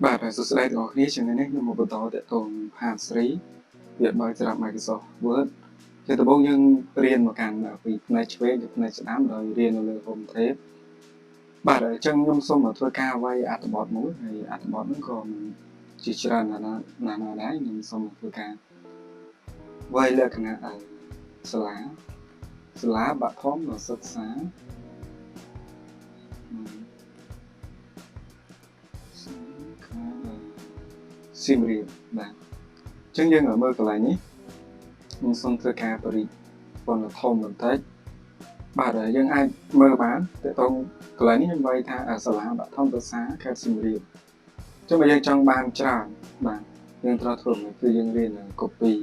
បាទហើយសួស្តីទាំងអស់គ្នាជាថ្ងៃនេះខ្ញុំមកបន្តទាក់ទង Part 3 វាបើសម្រាប់ Microsoft Word ជាដំបូងយើងរៀនមកកាន់ពីផ្នែកឆ្វេងទៅផ្នែកស្ដាំដោយរៀននៅលើ Home tab បាទអញ្ចឹងខ្ញុំសូមមកធ្វើការវាយអត្ថបទមួយហើយអត្ថបទហ្នឹងក៏ជាច្រើនណាស់ដែរខ្ញុំសូមធ្វើការវាយលក្ខណៈសាលាបឋមសិក្សាសៀមរាបបាទអញ្ចឹងយើងមើលកន្លែងនេះខ្ញុំសូមធ្វើការបរិពន្ធធំបន្តិចបាទយើងអាចមើលបានតើតើកន្លែងនេះខ្ញុំវាយថាសាលាបឋមសិក្សាខេត្តសៀមរាបចុះបើយើងចង់បានច្រើនបាទយើងត្រូវធ្វើម៉េចគឺយើងរៀន copy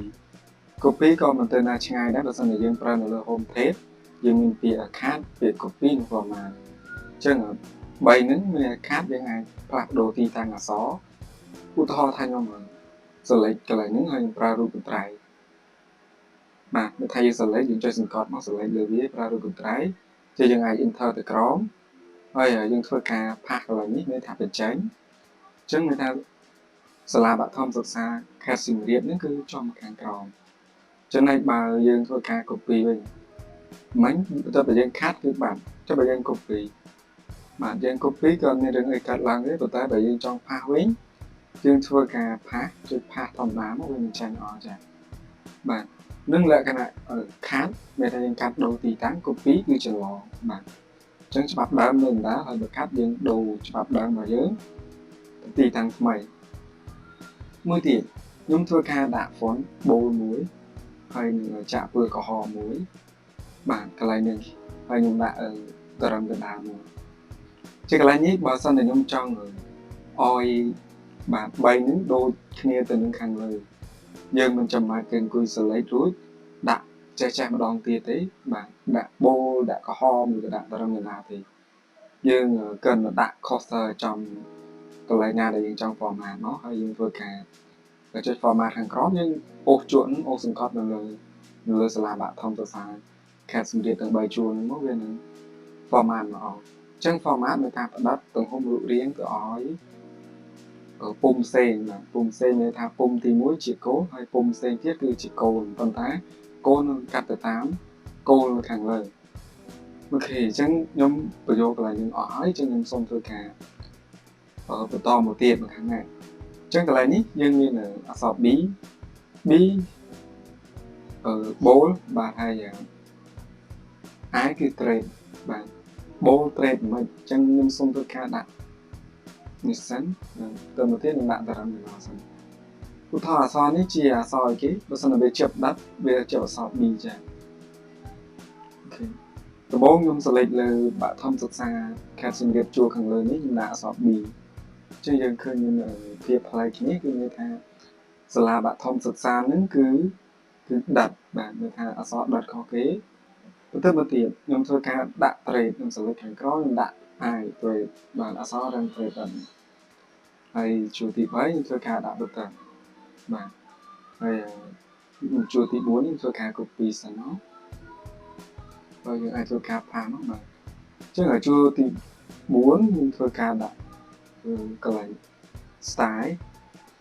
ក៏មិនទៅណាឆ្ងាយដែរបើសិនជាយើងប្រើនៅលើ home tab យើងមានពាក្យ cut ពាក្យ copy និង format អញ្ចឹង3ហ្នឹងមាន cut យើងអាចផ្លាស់ប្ដូរទីតាំងអក្សរឧទាហរណ៍ថាខ្ញុំ select កន្លែងហ្នឹងហើយខ្ញុំប្រើរូបកន្ត្រៃបាទបើថាយើង select យើងចុចសង្កត់មក select លើវាប្រើរូបកន្ត្រៃជាយើងអាច enter ទៅក្រោមហើយយើងធ្វើការផាសកន្លែងនេះមានថាបញ្ចេញអញ្ចឹងមានថាសាលាបឋមសិក្សាខេត្តសៀមរាបនេះគឺចំខាងក្រោមចំណែកបើយើងធ្វើការ copy វិញមិញបន្ទាប់ពីយើង cut គឺបានចុះបើយើង copy បាទយើង copy ក៏មានរឿងអីកាត់ឡើងទេប៉ុន្តែបើយើងចង់ផាសវិញយើងធ្វើការផាសចុចផាសធម្មតាមកវានឹងចាញ់អស់ចា៎បាទនឹងលក្ខណៈ cut មានតែយើងកាត់ដូរទីតាំង copy គឺច្រឡំបាទអញ្ចឹងច្បាប់ដើមនៅដដែលហើយបើកាត់យើងដូរច្បាប់ដើមរបស់យើងទីតាំងថ្មីមួយទៀតខ្ញុំធ្វើការដាក់ font bold មួយហើយនឹងចាក់ពណ៌ក្រហមមួយបាទកន្លែងនេះហើយខ្ញុំដាក់ត្រឹមដណ្ដើមមួយជាកន្លែងនេះបើសិនតែខ្ញុំចង់ឲ្យបាទ3ហ្នឹងដូចគ្នាទៅនឹងខាងលើយើងមិនចាំបាច់អង្គុយ select រួចដាក់ចេះម្ដងទៀតទេបាទដាក់ bold ដាក់ក្រហមឬក៏ដាក់ត្រឹមដណ្ដើមទេយើងកិនដាក់ cursor ចំកន្លែងណាដែលយើងចង់ format មកហើយយើងធ្វើការបើចុច format ខាងក្រោមយើងអូសជួរអូសសង្កត់នៅលើសាលាបឋមសិក្សាខេត្តសៀមរាបទាំង3ជួរហ្នឹងមកវានឹង format មកអស់អញ្ចឹង format នៃការផ្ដិតទំហំរូបរាងទៅឲ្យពុំផ្សេងបាទពុំផ្សេងមានថាពុំទី1ជាគោលហើយពុំផ្សេងទៀតគឺជាគោលប៉ុន្តែគោលនឹងកាត់ទៅតាមគោលនៅខាងលើអូខេអញ្ចឹងខ្ញុំបញ្ចូលកន្លែងនេះអស់ហើយអញ្ចឹងខ្ញុំសូមធ្វើការបន្តមកទៀតមកខាងណាអញ្ចឹងកន្លែងនេះយើងមានអក្សរ B bold បាទហើយI គឺ trade បាទ bold trade មិនអញ្ចឹងខ្ញុំសូមធ្វើការដាក់នេះសិនទៅមកទៀតនឹងដាក់តារាងនេះសិនឧទាហរណ៍អក្សរនេះជាអក្សរអីគេបើសិនតែវាជាប់ដាត់វាជាប់អក្សរ B ចា៎អូខេដំបូងខ្ញុំ select លើបឋមសិក្សាខេត្តសៀមរាបជួរខាងលើនេះខ្ញុំដាក់អក្សរ B អញ្ចឹងយើងឃើញមានភាពប្លែកគ្នាគឺមានថាសាលាបឋមសិក្សាហ្នឹងគឺដាត់បាទមានថាអក្សរដាត់ខុសគេបន្ទាប់មកទៀតខ្ញុំធ្វើការដាក់ trade ខ្ញុំ select ខាងក្រោមខ្ញុំដាក់ I trade បាទអក្សរ run trade បាទហើយជួរទី3ខ្ញុំធ្វើការដាក់ button បាទហើយជួរទី4ខ្ញុំធ្វើការ copy សិនមកហើយយើងអាចធ្វើការផាសមកបាទអញ្ចឹងឲ្យជួរទី4ខ្ញុំធ្វើការដាក់កន្លែង style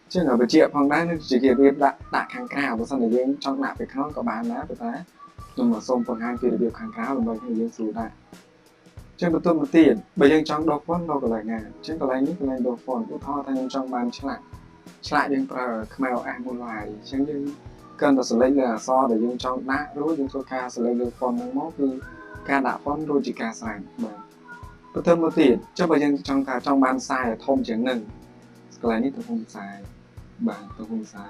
អញ្ចឹងឲ្យបញ្ជាក់ផងដែរនឹងជារបៀបដាក់ខាងក្រៅបើសិនតែយើងចង់ដាក់ពីក្នុងក៏បានដែរប៉ុន្តែខ្ញុំសូមបង្ហាញពីរបៀបខាងក្រៅដើម្បីឲ្យយើងស្រួលដាក់អញ្ចឹងបន្ទាប់មកទៀតបើយើងចង់ដូរ font នៅកន្លែងណាអញ្ចឹងកន្លែងនេះកន្លែងដូរ font ឧទាហរណ៍ថាខ្ញុំចង់បានឆ្លាក់យើងប្រើខ្មែរ OS មួយឡាយអញ្ចឹងយើងcầnតែ select លើអក្សរដែលយើងចង់ដាក់រួចយើងធ្វើការ select លើ font ហ្នឹងមកគឺការដាក់ font រួចជាការស្រេចបាទបន្ទាប់មកទៀតចុះបើយើងចង់បានខ្សែធំជាងនឹងកន្លែងនេះទំហំខ្សែបាទទំហំខ្សែ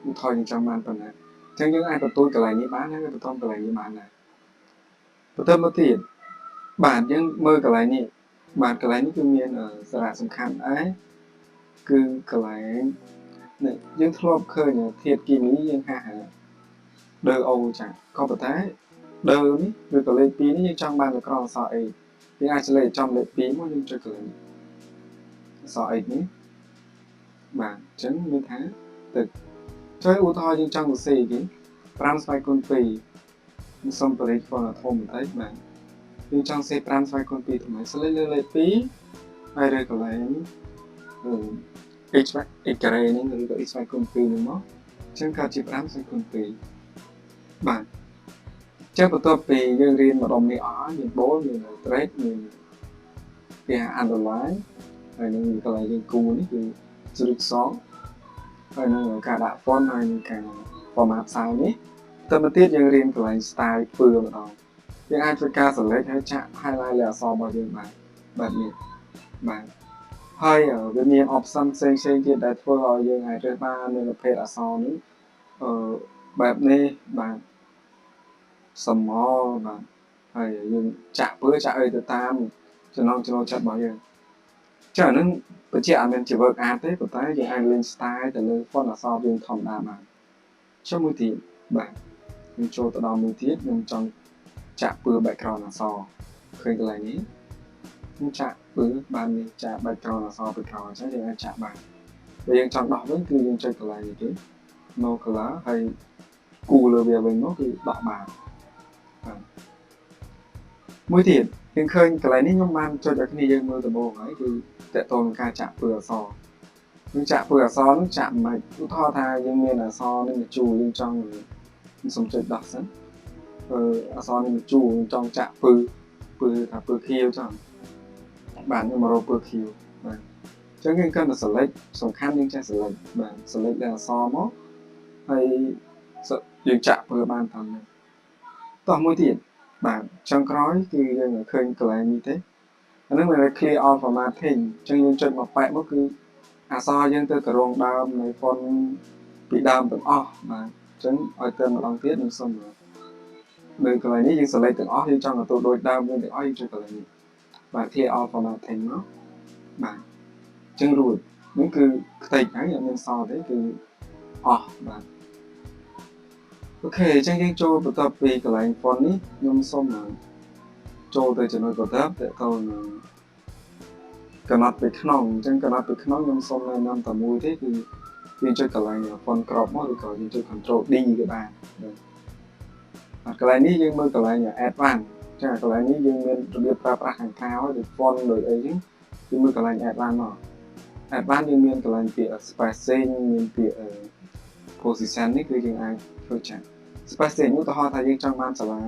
ឧទាហរណ៍យើងចង់បានប៉ុណ្ណាអញ្ចឹងយើងអាចបន្ទូចកន្លែងនេះបានហើយបន្ថែមកន្លែងនេះបានដែរបន្ទាប់មកទៀតបាទយើងមើលកន្លែងនេះបាទកន្លែងនេះគឺមានសារៈសំខាន់ដែរគឺកន្លែងនេះយើងធ្លាប់ឃើញធាតុគីមីយើងហាដើអូចាក៏ប៉ុន្តែដើនេះឬក៏លេខ2នេះយើងចង់បាននៅក្រោមអក្សរ A យើងអាចលេខចំលេខ2មកយើងចុចកន្លែងអក្សរ X នេះបាទអញ្ចឹងមានថាទឹកចុះឧទាហរណ៍យើងចង់សរសេរគេ5ស្វ័យគុណ2ខ្ញុំសុំបរិយាធម៌បន្តិចបាទយើងចង់សេ5ស្វ័យគុណ2ថ្មី select លើលេខ2 ហើយឬកន្លែងx carré ហ្នឹងឬក៏ x ស្វ័យគុណ2ហ្នឹងមកអញ្ចឹងកើតជា5ស្វ័យគុណ2បាទចឹងបន្ទាប់ពីយើងរៀនម្ដុំនេះអស់យើងបូលយើង trace យើងគេ underline ហើយនឹងកន្លែងយើងគូនេះគឺ Zurich song ហើយនឹងការដាក់ font ហើយនឹងការ format ផ្សាយនេះទៅមកទៀតយើងរៀនកន្លែង style ធ្វើម្ដងយើងអាចធ្វើការ select ហើយចាក់ highlight លើអក្សររបស់យើងបានបែបនេះបាទហើយវាមាន option ផ្សេងទៀតដែលធ្វើឲ្យយើងអាចរើសបាននៅប្រភេទអក្សរនេះបែបនេះបាទសមបាទហើយយើងចាក់ចាក់អីទៅតាមចំណង់ចំណូលចិត្តរបស់យើងចាហ្នឹងបញ្ជាក់អត់មានជា work art ទេប៉ុន្តែយើងអាចលេង style ទៅលើ font អក្សរយើងធម្មតាបានចុះមួយទៀតបាទយើងចូលទៅដល់មួយទៀតខ្ញុំចង់ចាក់ background អក្សរឃើញកន្លែងនេះខ្ញុំចាក់បាននេះចាក់ background អក្សរពីក្រោយអញ្ចឹងយើងអាចចាក់បានបើយើងចង់ដោះវិញគឺយើងចុចកន្លែងនេះទេ no color ហើយគូលើវាវិញមកគឺដោះបានបាទមួយទៀតយើងឃើញកន្លែងនេះខ្ញុំបានចុចឲ្យគ្នាយើងមើលដំបូងហើយគឺតកតងនឹងការចាក់អក្សរយើងចាក់អក្សរនោះចាក់មិនឧទាហរណ៍ថាយើងមានអក្សរនេះមួយជួរយើងចង់សុំចុចដោះសិនអក្សរនេះមួយជួរយើងចង់ចាក់ថាខៀវចង់បាទខ្ញុំមករកខៀវបាទអញ្ចឹងយើងកាន់តែ select សំខាន់យើងចេះ select បាទ select លើអក្សរមកហើយយើងចាក់បានតាមនេះតោះមួយទៀតបាទចុងក្រោយគឺយើងឃើញកន្លែងនេះទេអានឹងវា clear all formatting អញ្ចឹងយើងចុចមកប៉ែកមកគឺអក្សរយើងទៅរងដើមនៃ font ពីដើមទាំងអស់បាទអញ្ចឹងឲ្យទៅម្ដងទៀតខ្ញុំសុំនៅកន្លែងនេះយើង select ទាំងអស់យើងចង់ឲ្យទៅដូចដើមយើងទាំងអស់យើងចុចកន្លែងនេះបាទ clear all formatting មកបាទអញ្ចឹងរួចនេះគឺខ្ទេចហើយអត់មានសល់ទេគឺអស់បាទអូខេអញ្ចឹងយើងចូលបន្ទាប់ពីកន្លែង font នេះខ្ញុំសុំចូលទៅចំណុចបន្ទាប់តទៅនឹងកំណត់ពីក្នុងអញ្ចឹងកំណត់ពីក្នុងខ្ញុំសុំនៅតាមតែមួយទេគឺយើងចុចកន្លែង font crop មកឬក៏យើងចុច control D ក៏បានបាទកន្លែងនេះយើងមើលកន្លែង advanced ចាកន្លែងនេះយើងមានរបៀបប្រើប្រាស់ខាងក្រៅដូច font ដូចអីចឹងគឺមើលកន្លែង advanced មក advanced យើងមានកន្លែងពាក្យ spacing មានពាក្យ position នេះគឺយើងអាចធ្វើចាក់ spacing ឧទាហរណ៍ថាយើងចង់បានសាលា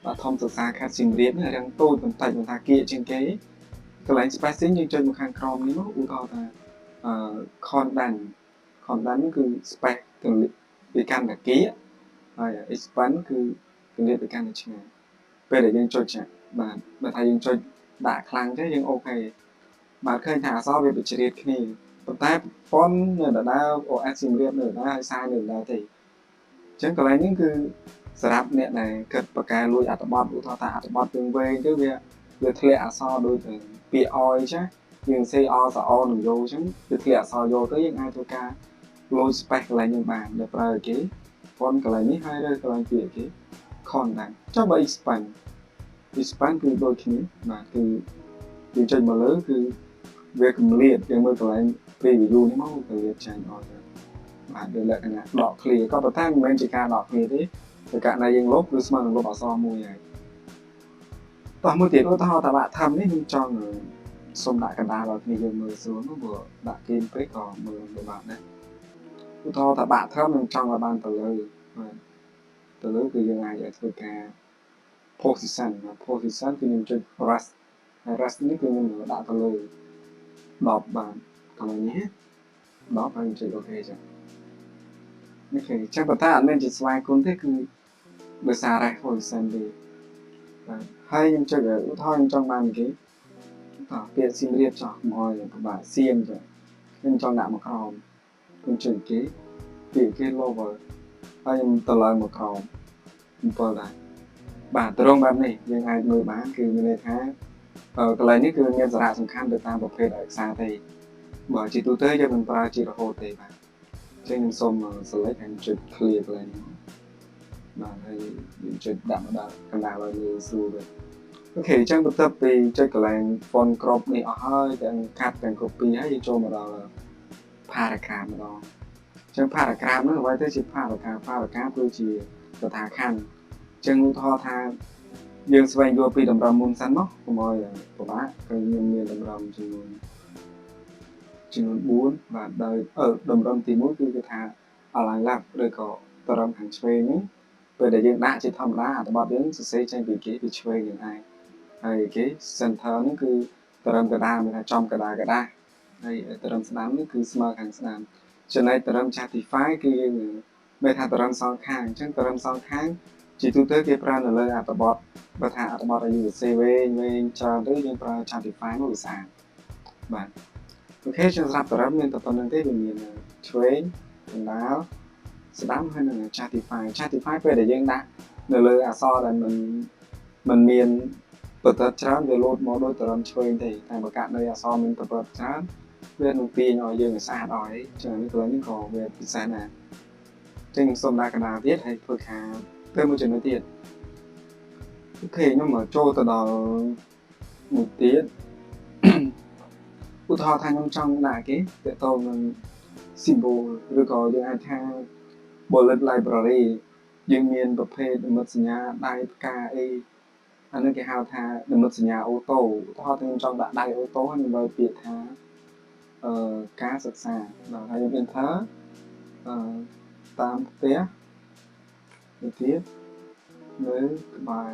បាទធំសិក្សាខេត្តសៀមរាបនេះរាងតូចបន្តិចមិនថាគៀកជាងគេកន្លែង spacing យើងចុចមកខាងក្រោមនេះមកឧទាហរណ៍ថាcondense នេះគឺ space ទៅពីកាន់តែគៀកហើយ expand គឺគម្លាតទៅកាន់តែឆ្ងាយពេលដែលយើងចុចចាក់បាទបើថាយើងចុចដាក់ខ្លាំងទេយើងអូខេបាទឃើញថាអក្សរវាបញ្ជ្រាបគ្នាប៉ុន្តែ font នៅដដែល OS សៀមរាបនៅដដែលហើយសារនៅដដែលទេអញ្ចឹងកន្លែងនេះគឺសម្រាប់អ្នកដែលគិតបកកែលួចអត្ថបទឧទាហរណ៍ថាអត្ថបទវែងទៅវាធ្លាក់អក្សរដូចពាក្យអយចាយើងសេអសអនឹងយោអញ្ចឹងវាធ្លាក់អក្សរយោទៅយើងអាចធ្វើការលួច space កន្លែងនេះបានដែលប្រើគេ font កន្លែងនេះហើយរើសកន្លែងពាក្យគេ content ចុះបើ expand គឺដូចគ្នាបាទគឺយើងចុចមកលើគឺវាគម្លាតយើងមើលកន្លែង preview នេះមកគម្លាតចាញ់អស់ទៅបាទដោយលក្ខណៈដក clear ក៏ប៉ុន្តែមិនមែនជាការដក clear ទេតែករណីយើងលុបគឺស្មើនឹងលុបអក្សរមួយហើយតោះមួយទៀតឧទាហរណ៍ថាបាក់ធំនេះខ្ញុំចង់សុំដាក់កណ្ដាលឲ្យគ្នាយើងមើលស្រួលនោះព្រោះដាក់គេពេកក៏មើលពិបាកដែរឧទាហរណ៍ថាបាក់ធំខ្ញុំចង់ឲ្យបានទៅលើបាទទៅលើគឺយើងអាចធ្វើការ position គឺខ្ញុំចុច rest ហើយ rest នេះគឺខ្ញុំដាក់ទៅលើ10បានកន្លែងនេះ10ហើយចុច OK ចឹងអូខេចឹងប៉ុន្តែអត់មានជាស្វ័យគុណទេគឺដោយសារ rest position ទេបាទហើយខ្ញុំចុចឧទាហរណ៍ខ្ញុំចង់បានគេពាក្យសៀមរាបចោះមកឲ្យពិបាកសៀមចឹងខ្ញុំចង់ដាក់មកក្រោមខ្ញុំចុចគេពាក្យគេ lower ហើយខ្ញុំទៅឡើងមកក្រោម7ដែរបាទត្រង់បែបនេះយើងអាចមើលបានគឺមានន័យថាកន្លែងនេះគឺមានសារៈសំខាន់ទៅតាមប្រភេទឯកសារទេបើជាទូទៅយើងមិនប្រើជារហូតទេបាទអញ្ចឹងខ្ញុំសូម select ហើយចុច clear កន្លែងនេះបាទហើយយើងចុចដាក់មកដល់កណ្ដាលឲ្យលើស្រួលទៅអូខេអញ្ចឹងបន្ទាប់ពីចុចកន្លែង font crop នេះអស់ហើយទាំង cut ទាំង copy ហើយយើងចូលមកដល់ paragraph ម្ដងអញ្ចឹង paragraph នោះអ្វីទៅជា paragraph គឺជាកថាខណ្ឌអញ្ចឹងឧទាហរណ៍ថា យើងស្វែងយល់ពីតម្រំមុនសិនមកកុំឲ្យពិបាកគឺខ្ញុំមានតម្រំចំនួន4បាទដោយតម្រំទី1គឺគេថា align left ឬក៏តម្រំខាងឆ្វេងនេះពេលដែលយើងដាក់ជាធម្មតាអត្ថបទយើងសរសេរចេញពីគេពីឆ្វេងយើងឯងហើយគេ center នេះគឺតម្រំកដាមានថាចំកដាហើយតម្រំស្ដាំនេះគឺស្មើខាងស្ដាំចំណែកតម្រំ justify គឺយើងមានថាតម្រំសងខាងអញ្ចឹងតម្រំសងខាងជាទូទៅគេប្រើនៅលើអត្ថបទបើថាអត្ថបទឲ្យយើងសរសេរវែងច្រើនទៅយើងប្រើ justify មកវាស្អាតបាទអូខេសម្រាប់តម្រំមានតែប៉ុណ្្នឹងទេវាមានឆ្វេងកណ្ដាលស្ដាំហើយនឹង justify ពេលដែលយើងដាក់នៅលើអក្សរដែលมันមានបន្ទាត់ច្រើនវាលោតមកដោយតម្រំឆ្វេងទេតែបើកាត់នៅអក្សរមានបន្ទាត់ច្រើនវានឹងទាញឲ្យយើងស្អាតអស់ហើយចឹងនេះកន្លែងនេះក៏វាពិសេសដែរចឹងខ្ញុំសូមដាក់កណ្ដាលទៀតហើយធ្វើខាងទៅមួយចំណុចទៀតអូខេខ្ញុំមកចូលទៅដល់មួយទៀតឧទាហរណ៍ថាខ្ញុំចង់ដាក់គេទាក់ទងនឹង symbol ឬក៏យើងអាចថា bullet library យើងមានប្រភេទនិមិត្តសញ្ញាដៃផ្កាអីអានេះគេហៅថានិមិត្តសញ្ញាអូតូឧទាហរណ៍ថាខ្ញុំចង់ដាក់ដៃអូតូហើយខ្ញុំបើកពាក្យថាការសិក្សាដល់ហើយខ្ញុំ enter តាមផ្ទះទៅទៀតនៅក្បែរ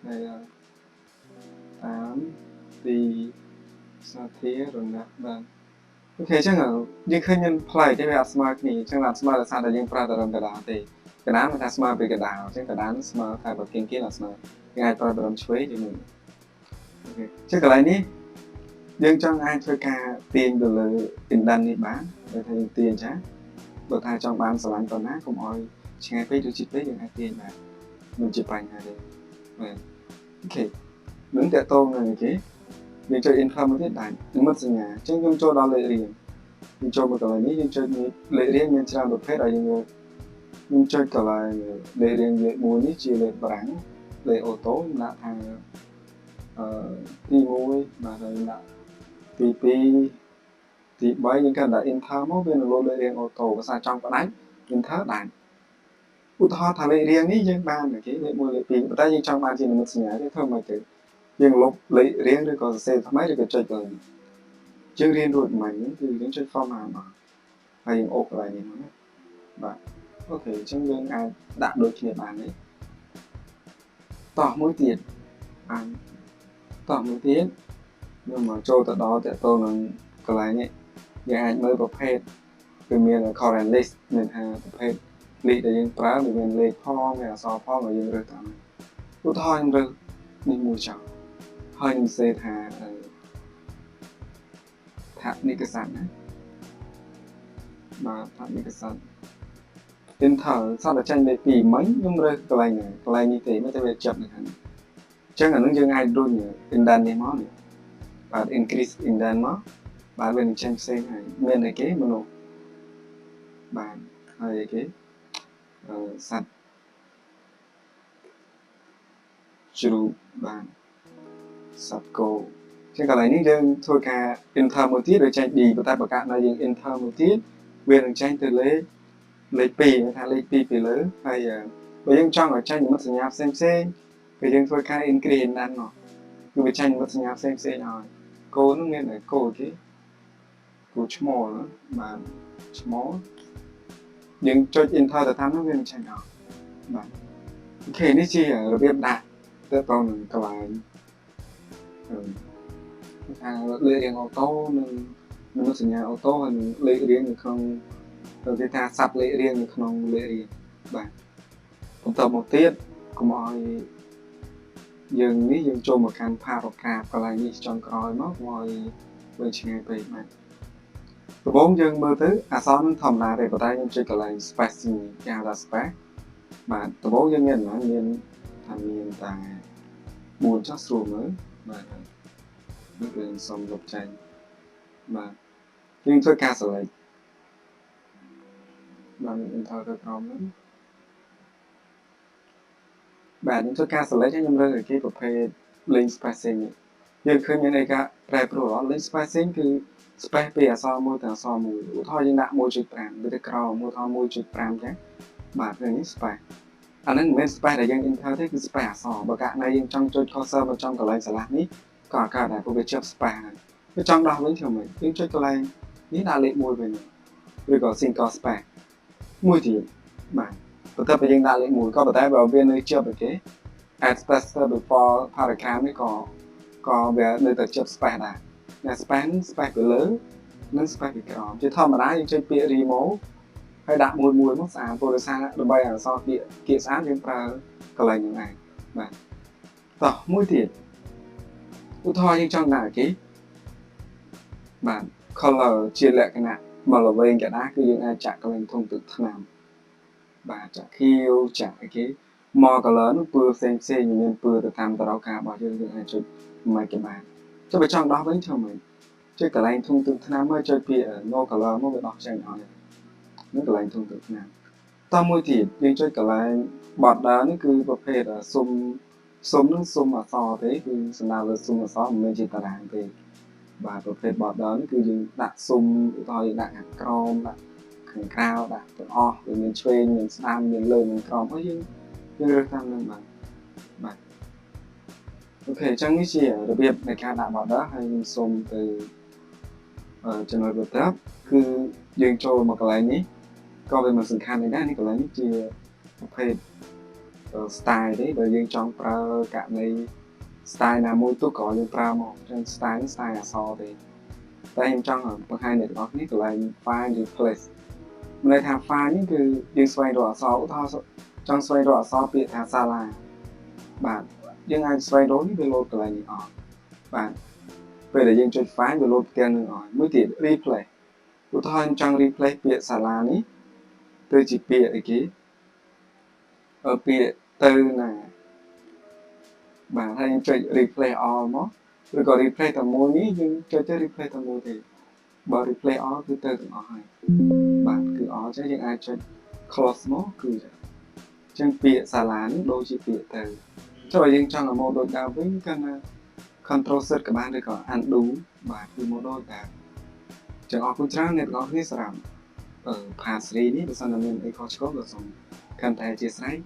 ហើយតាមទីសាធារណៈបាទអូខេអញ្ចឹងយើងឃើញមានផ្លែទេវាអត់ស្មើគ្នាអញ្ចឹងអត់ស្មើដោយសារតែយើងប្រើតម្រំកដាលទេកដាលមិនថាស្មើពីកដាលអញ្ចឹងកដាលស្មើតែបើគៀងអត់ស្មើយើងអាចប្រើតម្រំឆ្វេងជាមួយអូខេអញ្ចឹងកន្លែងនេះយើងចង់អាចធ្វើការទាញទៅលើ indent នេះបានតែថាយើងទាញចាបើថាចង់បានស្រឡាញ់ប៉ុណ្ណាកុំឲ្យឆ្ងាយពេកឬជិតពេកយើងអាចទាញបានមិនជាបញ្ហាទេបាទអូខេនឹងតើតងនឹងគេយើងចុច enter មកទៀតដែរនិមិត្តសញ្ញាអញ្ចឹងយើងចូលដល់លេខរៀងយើងចូលមកកន្លែងនេះយើងចុចលេខរៀងមានច្រើនប្រភេទហើយយើងចុចកន្លែងលេខរៀងលេខ1នេះជាលេខបារាំងលេខអូតូខ្ញុំដាក់ថាទី1បាទហើយដាក់ទី2ទី3យើងកាន់តែ enter មកវានឹងលោតលេខរៀងអូតូភាសាចង់ផ្ដាច់ enter ដែរឧទាហរណ៍ថាលេខរៀងនេះយើងបានគេលេខ1លេខ2ប៉ុន្តែយើងចង់បានជានិមិត្តសញ្ញាទេធ្វើមិនទៅយើងលុបលេខរៀងឬក៏សរសេរថ្មីឬក៏ចុចទៅយើងរៀនរួចមិញគឺយើងចុច format មកហើយយើងអូសកន្លែងនេះមកណាបាទអូខេអញ្ចឹងយើងអាចដាក់ដូចគ្នាបានទេតោះមួយទៀតបានតោះមួយទៀតខ្ញុំមកចូលទៅដល់តទៅនឹងកន្លែងនេះយើងអាចមើលប្រភេទគឺមាន current list មានថាប្រភេទ list ដែលយើងប្រើមានលេខផងមានអក្សរផងហើយយើងរើសតាមឧទាហរណ៍ខ្ញុំរើសនេះមួយចោលហើយខ្ញុំសេថាថានិកស័ព្ទណាបាទថានិកស័ព្ទ enter សតតែចាញ់លេខ2មិញខ្ញុំរើសកន្លែងនេះទេមិនតែវាចាប់នៅខាងនេះអញ្ចឹងអានឹងយើងអាចរុញ indent នេះមកនេះបាទ increase indent មកបាទវានឹងចេញផ្សេងហើយមានអីគេមនុស្សបាទហើយអីគេសត្វជ្រូកបាទសត្វគោចឹងកន្លែងនេះយើងធ្វើការ enter មួយទៀតឬចេញ D ប៉ុន្តែបើកាត់នៅយើង enter មួយទៀតវានឹងចេញទៅលេខ2ថាលេខ2ពីលើហើយបើយើងចង់ឲ្យចេញនិមិត្តសញ្ញាផ្សេងពេលយើងធ្វើការ increase indent មកគឺវាចេញនិមិត្តសញ្ញាផ្សេងឲ្យគោនោះមានគោគេគោឈ្មោលបាទឈ្មោលយើងចុច enter ទៅតាមនោះវានឹងចេញអស់បាទអូខេនេះជារបៀបដាក់ទៅតនឹងកន្លែងថាលេខរៀងអូតូនិងនិមិត្តសញ្ញាអូតូហើយនឹងលេខរៀងនៅក្នុងគេថាសັບលេខរៀងនៅក្នុងលេខរៀងបាទបន្តមកទៀតកុំឲ្យយើងចូលមកកាន់ paragraph កន្លែងនេះចុងក្រោយមកឲ្យវាឆ្ងាយពេកបាទដំបូងយើងមើលទៅអក្សរនឹងធម្មតាទេប៉ុន្តែខ្ញុំចុចកន្លែង spacing គេហៅថា space បាទដំបូងយើងមានតែ4ចុះស្រួលមើលបាទនេះគឺសុំលុបចេញបាទយើងធ្វើការ select បាទ enter ទៅក្រោមហ្នឹងបាទខ្ញុំធ្វើការ select ខ្ញុំរើសឲ្យគេប្រភេទ link spacing យើងឃើញមានអីការប្រែប្រួល link spacing គឺ space ពីអក្សរមួយទៅអក្សរមួយឧទាហរណ៍យើងដាក់ 1.5 វាទៅក្រោមឧទាហរណ៍ 1.5 ចឹងបាទនេះ space អាហ្នឹងមិនមែន space ដែលយើង enter ទេគឺ space អក្សរបើកាលណាយើងចង់ចុច cursor មកចំកន្លែងឆ្លាស់នេះក៏អាចកើតដែរព្រោះវាជាប់ space ហើយវាចង់ដោះវិញធ្វើម៉េចយើងចុចកន្លែងនេះដាក់លេខ1វិញឬក៏ single space មួយទៀតបាទបន្ទាប់ពីយើងដាក់លេខ1ក៏ប៉ុន្តែបើវានៅជាប់ទេ add space before paragraph នេះក៏វានៅតែជាប់ space ដែរតែ space នេះ space ពីលើនិង space ពីក្រោមជាធម្មតាយើងចុចពាក្យ remove ហើយដាក់មួយមកស្អាតព្រោះដោយសារដើម្បីឲ្យអក្សរពាក្យគៀកស្អាតយើងប្រើកន្លែងហ្នឹងឯងបាទតោះមួយទៀតឧទាហរណ៍យើងចង់ដាក់គេបាទ color ជាលក្ខណៈមកល្វែងកណ្ដាលគឺយើងអាចចាក់កន្លែងធំទឹកថ្នាំបាទចាក់ខៀវចាក់អីគេមក color នោះពណ៌ផ្សេងមានពណ៌ទៅតាមតរោការរបស់យើងអាចចុចមិនគេបានចុះបើចង់ដោះវិញធ្វើម៉េចចុចកន្លែងធំទឹកថ្នាំមកចុចពាក្យ no color មកវាដោះចេញឲ្យនឹងកន្លែងធំទឹកថ្នាំតមួយទៀតយើងចុចកន្លែង border នេះគឺប្រភេទស៊ុំនឹងស៊ុំអក្សរទេគឺសំដៅលើស៊ុំអក្សរមិនមែនជាតារាងទេបាទប្រភេទ border នេះគឺយើងដាក់ស៊ុំឧទាហរណ៍យើងដាក់ខាងក្រោមដាក់ខាងក្រៅដាក់ទាំងអស់វាមានឆ្វេងមានស្ដាំមានលើមានក្រោមហើយយើងរើសតាមនឹងបាទអូខេអញ្ចឹងនេះជារបៀបនៃការដាក់ border ហើយខ្ញុំសូមទៅចំណុចបន្ទាប់គឺយើងចូលមកកន្លែងនេះក៏វាមិនសំខាន់ដែរនេះកន្លែងនេះជាប្រភេទ style ទេបើយើងចង់ប្រើករណី style ណាមួយទៅក៏យើងប្រើមកចឹង style នេះ style អក្សរទេតែខ្ញុំចង់បង្ហាញអ្នកទាំងអស់គ្នាកន្លែង find replace មានន័យថា find នេះគឺយើងស្វែងរកអក្សរឧទាហរណ៍ចង់ស្វែងរកអក្សរពាក្យថាសាលាបាទយើងអាចស្វែងរកនេះវាលោតកន្លែងនេះអស់បាទពេលដែលយើងចុច find វាលោតផ្ទាំងនឹងអស់មួយទៀត replace ឧទាហរណ៍ខ្ញុំចង់ replace ពាក្យសាលានេះទៅជាពាក្យអីគេពាក្យទៅណាបាទហើយយើងចុច replace all មកឬក៏ replace តែមួយនេះយើងចុចទៅ replace តែមួយទេបើ replace all គឺទៅទាំងអស់ហើយបាទគឺ all ចឹងយើងអាចចុច close មកគឺចឹងពាក្យសាលានេះដូចជាពាក្យទៅចុះឲ្យយើងចង់ឲ្យមកដូចដើមវិញគឺណា control shift ក៏បានឬក៏ undo បាទគឺមកដូចដើមចឹងអរគុណច្រើនអ្នកទាំងអស់គ្នាសម្រាប់ផាសរីនេះបើសិនតែមានអីខុសឆ្គងក៏សូមកាន់តែអធិស្ឋាន